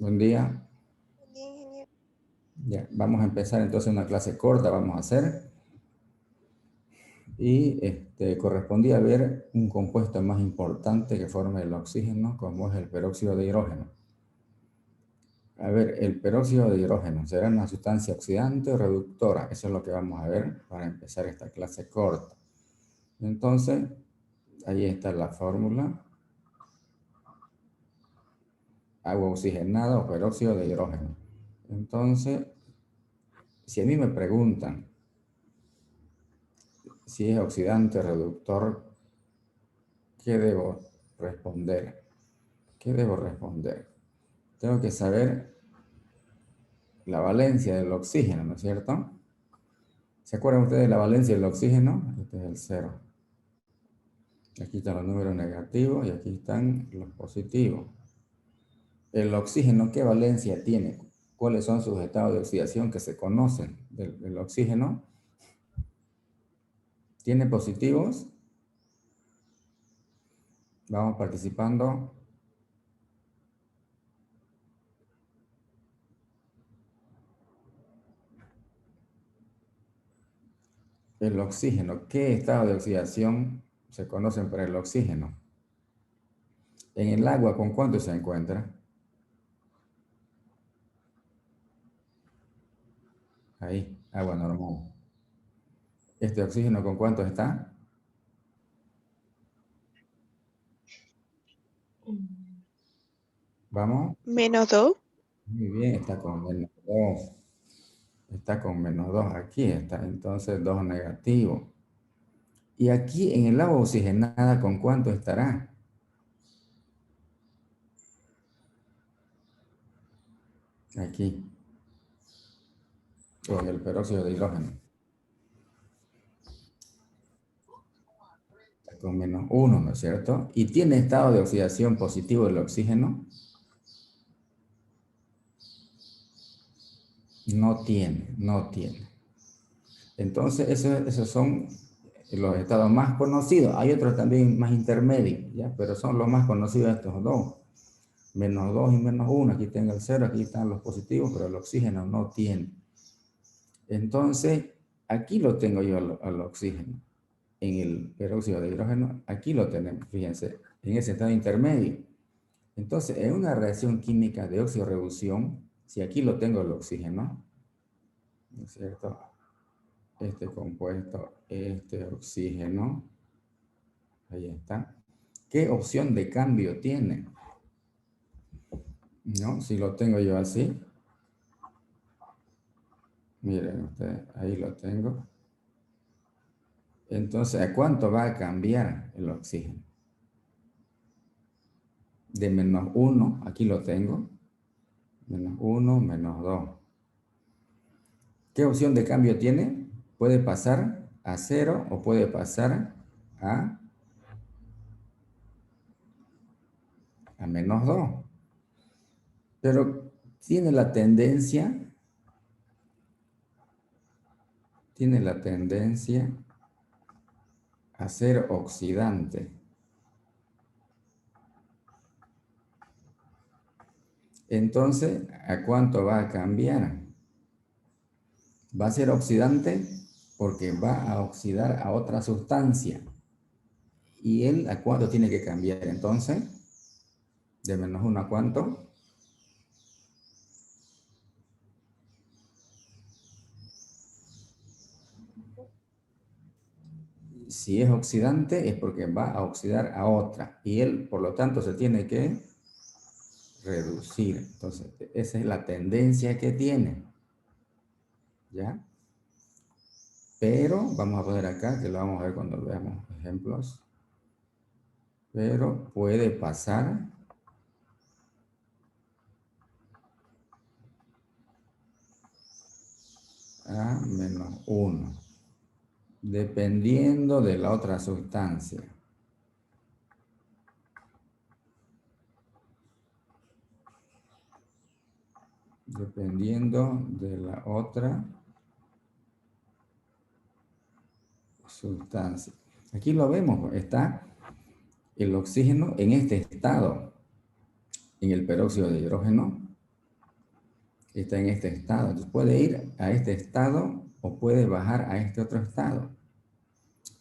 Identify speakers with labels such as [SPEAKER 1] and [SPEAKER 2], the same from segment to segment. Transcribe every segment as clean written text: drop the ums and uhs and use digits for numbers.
[SPEAKER 1] Buen día.
[SPEAKER 2] Bien, ingeniero.
[SPEAKER 1] Ya, vamos a empezar entonces una clase corta, vamos a hacer. Y correspondía ver un compuesto más importante que forma el oxígeno, como es el peróxido de hidrógeno. A ver, el peróxido de hidrógeno, ¿será una sustancia oxidante o reductora? Eso es lo que vamos a ver para empezar esta clase corta. Entonces, ahí está la fórmula. Agua oxigenada o peróxido de hidrógeno. Entonces, si a mí me preguntan si es oxidante, reductor, ¿qué debo responder? ¿Qué debo responder? Tengo que saber la valencia del oxígeno, ¿no es cierto? ¿Se acuerdan ustedes de la valencia del oxígeno? Este es el cero. Aquí están los números negativos y aquí están los positivos. El oxígeno, ¿qué valencia tiene? ¿Cuáles son sus estados de oxidación que se conocen del oxígeno? ¿Tiene positivos? Vamos participando. El oxígeno, ¿qué estado de oxidación se conocen para el oxígeno? En el agua, ¿con cuánto se encuentra? Ahí, agua normal. ¿Este oxígeno con cuánto está? ¿Vamos?
[SPEAKER 2] -2.
[SPEAKER 1] Muy bien, está con menos 2. Está con menos 2 aquí, está entonces 2 negativo. Y aquí en el agua oxigenada, ¿con cuánto estará? Aquí, con el peróxido de hidrógeno. Está con menos 1, ¿no es cierto? Y tiene estado de oxidación positivo el oxígeno. No tiene, no tiene. Entonces, esos son los estados más conocidos. Hay otros también más intermedios, ¿ya? Pero son los más conocidos estos dos. Menos 2 y menos 1. Aquí tengo el 0, aquí están los positivos, pero el oxígeno no tiene. Entonces, aquí lo tengo yo al oxígeno. En el peróxido de hidrógeno, aquí lo tenemos, fíjense, en ese estado intermedio. Entonces, en una reacción química de oxirreducción, si aquí lo tengo el oxígeno, ¿no es cierto? Este compuesto, este oxígeno, ahí está. ¿Qué opción de cambio tiene? ¿No? Si lo tengo yo así, miren ustedes, ahí lo tengo. Entonces, ¿a cuánto va a cambiar el oxígeno? De menos 1, aquí lo tengo, menos 1, menos 2. ¿Qué opción de cambio tiene? Puede pasar a 0 o puede pasar a menos 2. Pero tiene la tendencia a ser oxidante. Entonces, ¿a cuánto va a cambiar? Va a ser oxidante porque va a oxidar a otra sustancia. ¿Y él a cuánto tiene que cambiar entonces? De menos 1 a cuánto? Si es oxidante es porque va a oxidar a otra. Y él, por lo tanto, se tiene que reducir. Entonces, esa es la tendencia que tiene. ¿Ya? Pero, vamos a poner acá, que lo vamos a ver cuando veamos ejemplos. Pero puede pasar a menos 1, dependiendo de la otra sustancia. Dependiendo de la otra sustancia. Aquí lo vemos, está el oxígeno en este estado, en el peróxido de hidrógeno, está en este estado. Entonces puede ir a este estado o puede bajar a este otro estado.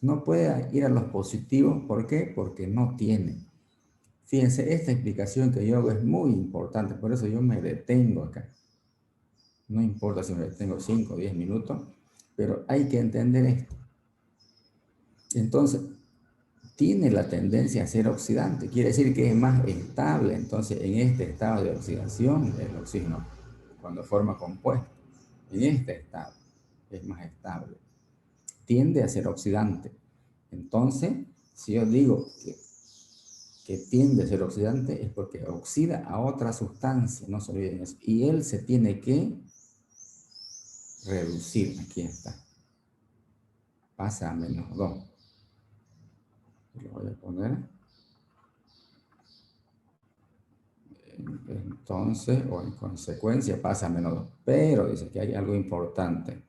[SPEAKER 1] No puede ir a los positivos, ¿por qué? Porque no tiene. Fíjense, esta explicación que yo hago es muy importante, por eso yo me detengo acá. No importa si me detengo 5 o 10 minutos, pero hay que entender esto. Entonces, tiene la tendencia a ser oxidante, quiere decir que es más estable. Entonces, en este estado de oxidación, el oxígeno, cuando forma compuestos, en este estado es más estable, tiende a ser oxidante. Entonces, si yo digo que tiende a ser oxidante, es porque oxida a otra sustancia, no se olviden eso, y él se tiene que reducir, aquí está, pasa a -2. Lo voy a poner. Entonces, o en consecuencia, pasa a -2. Pero dice que hay algo importante.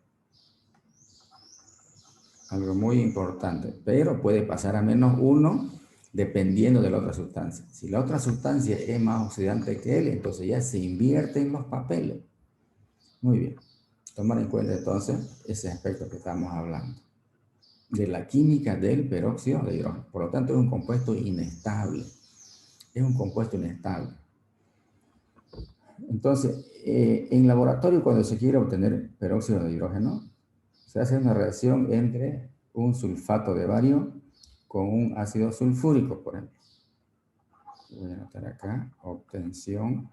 [SPEAKER 1] Algo muy importante. Pero puede pasar a -1 dependiendo de la otra sustancia. Si la otra sustancia es más oxidante que él, entonces ya se invierten los papeles. Muy bien. Tomar en cuenta entonces ese aspecto que estamos hablando. De la química del peróxido de hidrógeno. Por lo tanto, es un compuesto inestable. Es un compuesto inestable. Entonces, en laboratorio, cuando se quiere obtener peróxido de hidrógeno, se hace una reacción entre un sulfato de bario con un ácido sulfúrico, por ejemplo. Voy a anotar acá, obtención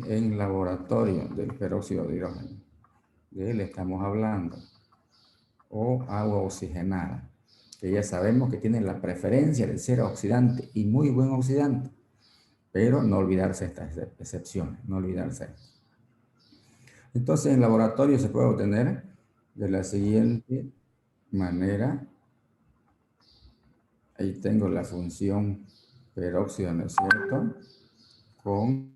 [SPEAKER 1] en laboratorio del peróxido de hidrógeno. De él estamos hablando. O agua oxigenada, que ya sabemos que tiene la preferencia de ser oxidante y muy buen oxidante, pero no olvidarse estas excepciones, no olvidarse. Entonces, en laboratorio se puede obtener de la siguiente manera. Ahí tengo la función peróxido, ¿no es cierto? Con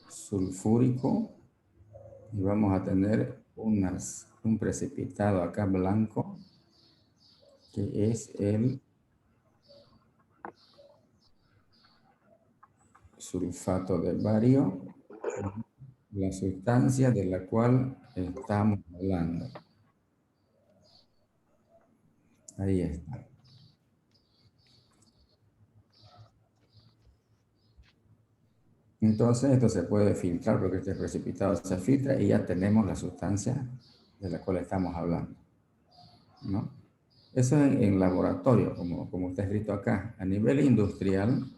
[SPEAKER 1] sulfúrico y vamos a tener un precipitado acá blanco que es el sulfato de bario, la sustancia de la cual estamos hablando. Ahí está. Entonces, esto se puede filtrar porque este precipitado se filtra y ya tenemos la sustancia de la cual estamos hablando, ¿no? Eso en laboratorio, como está escrito acá. A nivel industrial,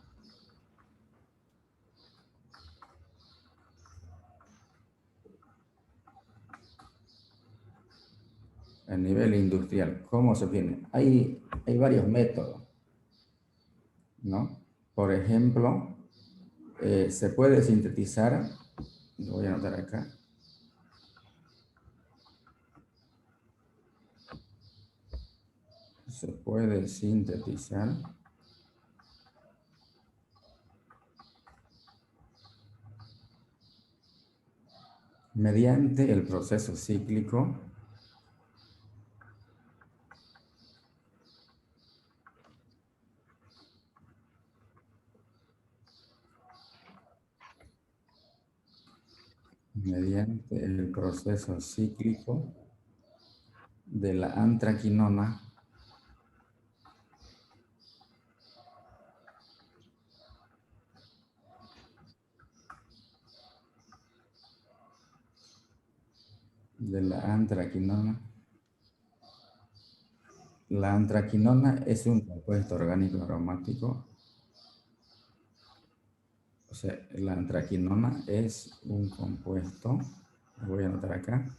[SPEAKER 1] ¿cómo se obtiene? Hay varios métodos, ¿no? Por ejemplo, se puede sintetizar, lo voy a anotar acá, se puede sintetizar mediante el proceso cíclico de la antraquinona de la antraquinona. La antraquinona es un compuesto orgánico aromático. O sea, la antraquinona es un compuesto, lo voy a anotar acá,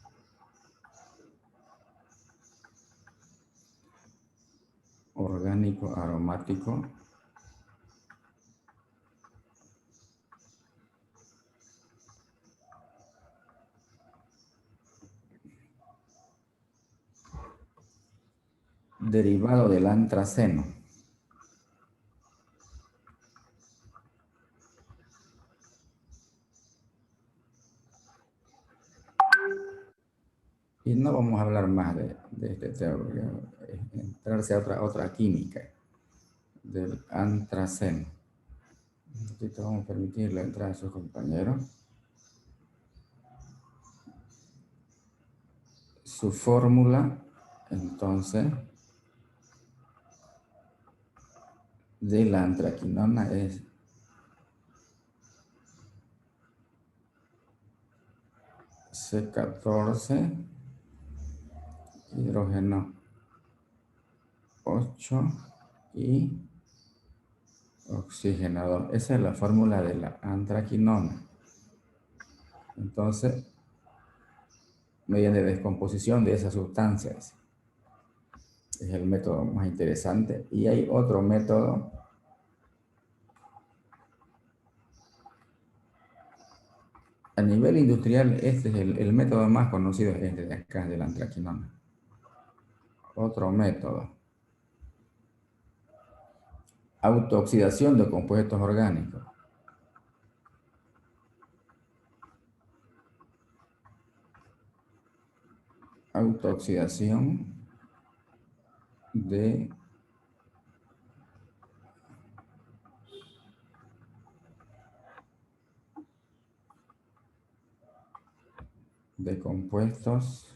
[SPEAKER 1] orgánico aromático derivado del antraceno. Y no vamos a hablar más de este tema, porque es entrarse a otra química del antraceno. Un ratito vamos a permitirle entrar a sus compañeros. Su fórmula, entonces, de la antraquinona es C14, hidrógeno 8 y oxígeno 2. Esa es la fórmula de la antraquinona. Entonces, mediante descomposición de esas sustancias, es el método más interesante. Y hay otro método a nivel industrial. Este es el método más conocido, es este de acá, de la antraquinona. Otro método: autooxidación de compuestos orgánicos. Autooxidación de compuestos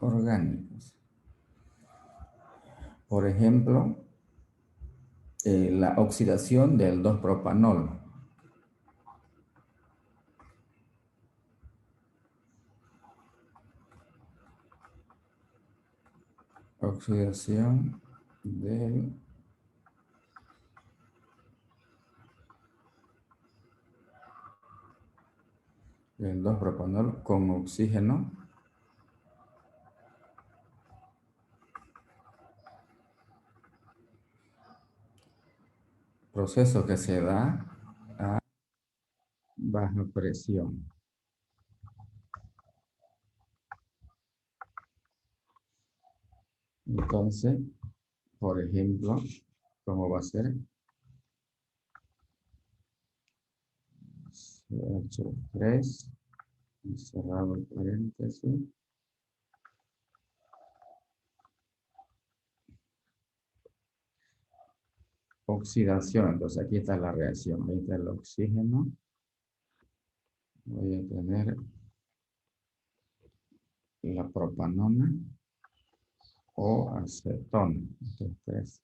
[SPEAKER 1] orgánicos. Por ejemplo, la oxidación del 2-propanol. Oxidación del 2-propanol con oxígeno proceso que se da a baja presión. Entonces, por ejemplo, ¿cómo va a ser? CH3, cerrado el paréntesis. Oxidación, entonces aquí está la reacción. Ahí está el oxígeno. Voy a tener la propanona o acetona. Estos tres.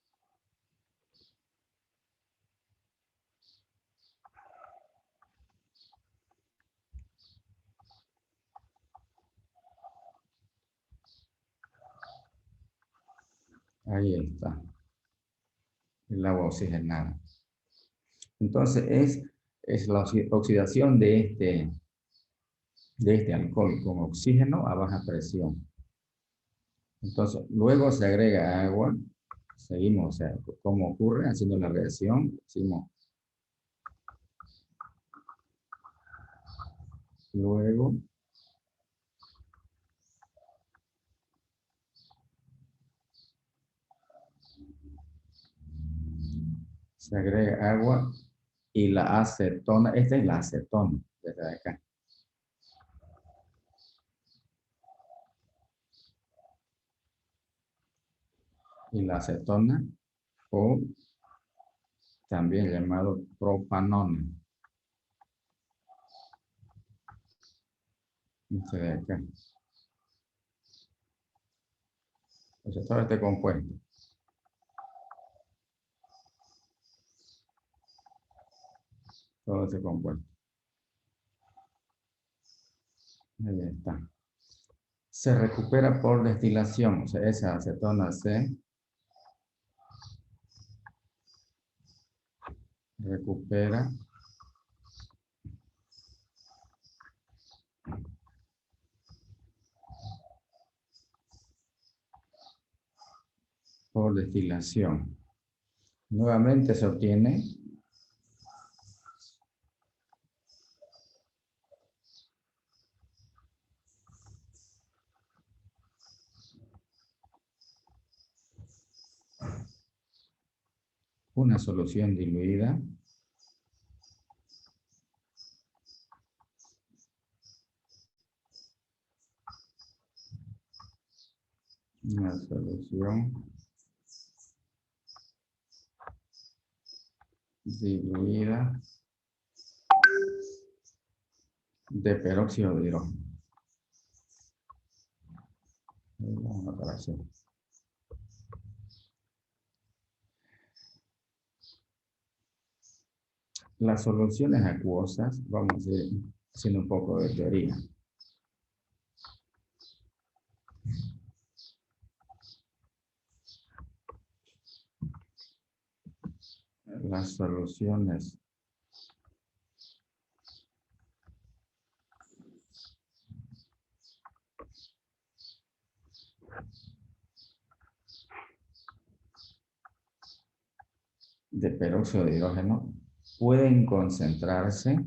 [SPEAKER 1] Ahí está. El agua oxigenada. Entonces es la oxidación de este alcohol con oxígeno a baja presión. Entonces, luego se agrega agua. Seguimos, o sea, ¿cómo ocurre? Haciendo la reacción. Decimos, luego se agrega agua y la acetona. Esta es la acetona, desde acá. Y la acetona, o también llamado propanona. Este de acá. O sea, todo este compuesto. Todo este compuesto. Ahí está. Se recupera por destilación. O sea, esa acetona se recupera por destilación. Nuevamente se obtiene una solución diluida Una solución diluida de peróxido de hidrógeno. Vamos a anotar así. Las soluciones acuosas, vamos a ir haciendo un poco de teoría. Las soluciones de peróxido de hidrógeno pueden concentrarse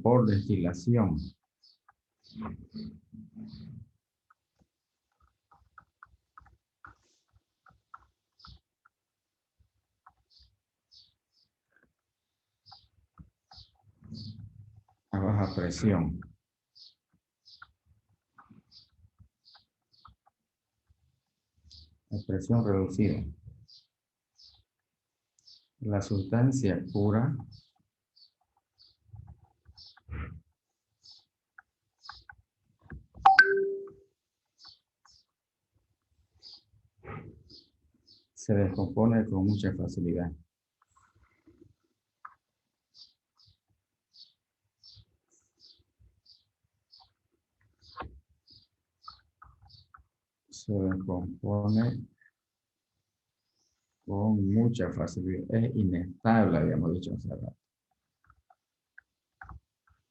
[SPEAKER 1] por destilación a baja presión. A presión reducida. La sustancia pura se descompone con mucha facilidad. Se descompone con mucha facilidad. Es inestable, habíamos dicho hace rato.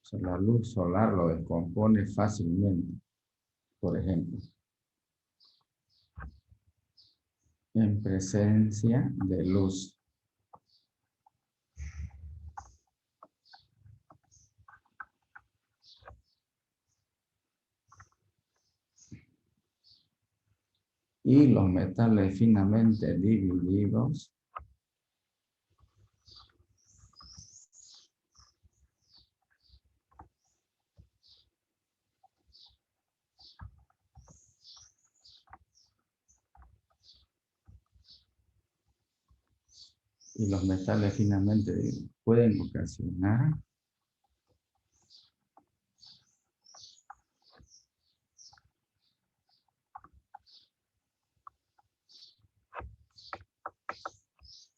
[SPEAKER 1] O sea, la luz solar lo descompone fácilmente, por ejemplo. En presencia de luz. Y los metales finamente divididos pueden ocasionar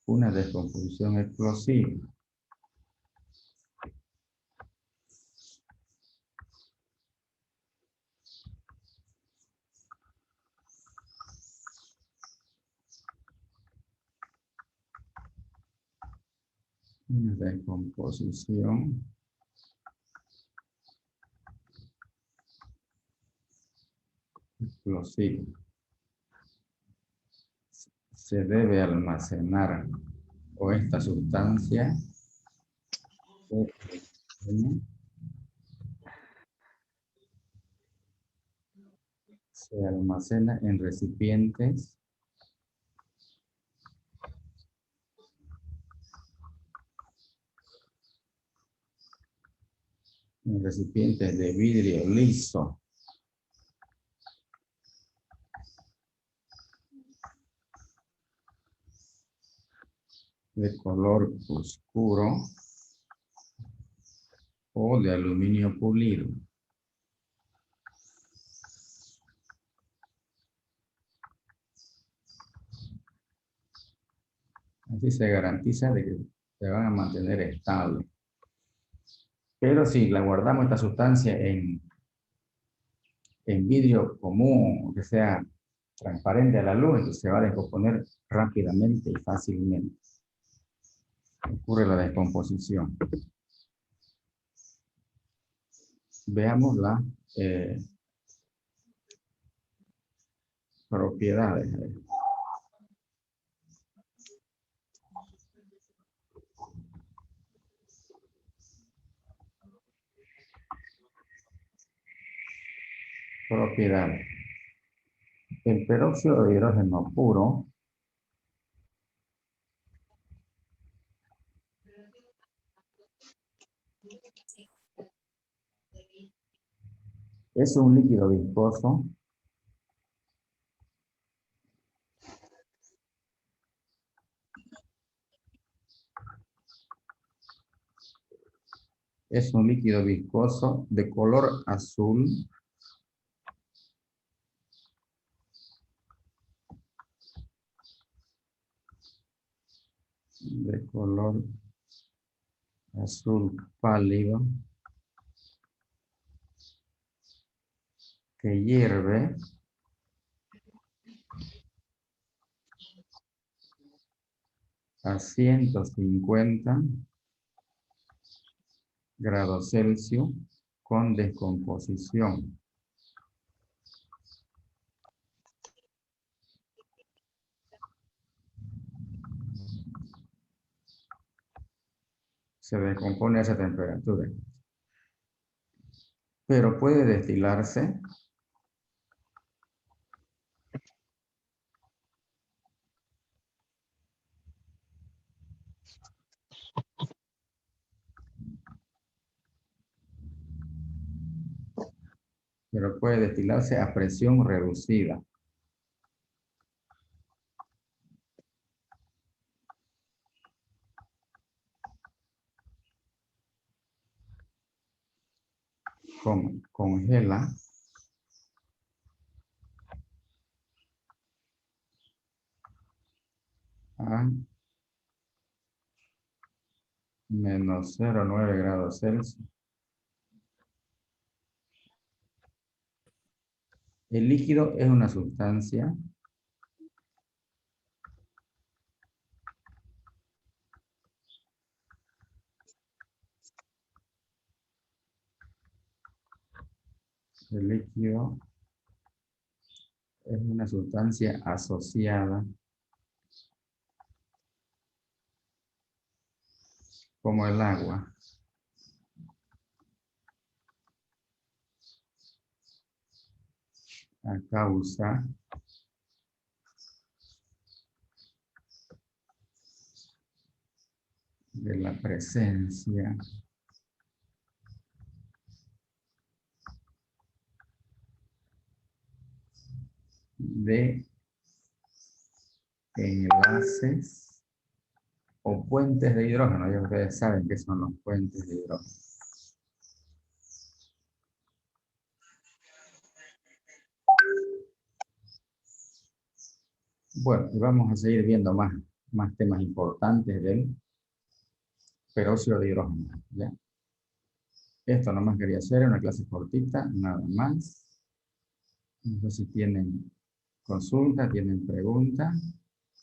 [SPEAKER 1] una descomposición explosiva. Una descomposición explosiva. Se debe almacenar o esta sustancia se almacena en recipientes de vidrio liso de color oscuro o de aluminio pulido. Así se garantiza de que se van a mantener estables. Pero si la guardamos esta sustancia en vidrio común, que sea transparente a la luz, entonces se va a descomponer rápidamente y fácilmente. Ocurre la descomposición. Veamos las propiedades. Propiedades. El peróxido de hidrógeno puro Es un líquido viscoso de color azul pálido que hierve a 150 grados Celsius con descomposición. Se descompone a esa temperatura. Pero puede destilarse a presión reducida. Congela a menos 0,9 grados Celsius. El líquido es una sustancia asociada como el agua a causa de la presencia de enlaces o puentes de hidrógeno. Ya ustedes saben qué son los puentes de hidrógeno. Bueno, y vamos a seguir viendo más temas importantes del peróxido de hidrógeno, ¿ya? Esto nomás quería hacer, una clase cortita, nada más. No sé si tienen consulta, tienen preguntas.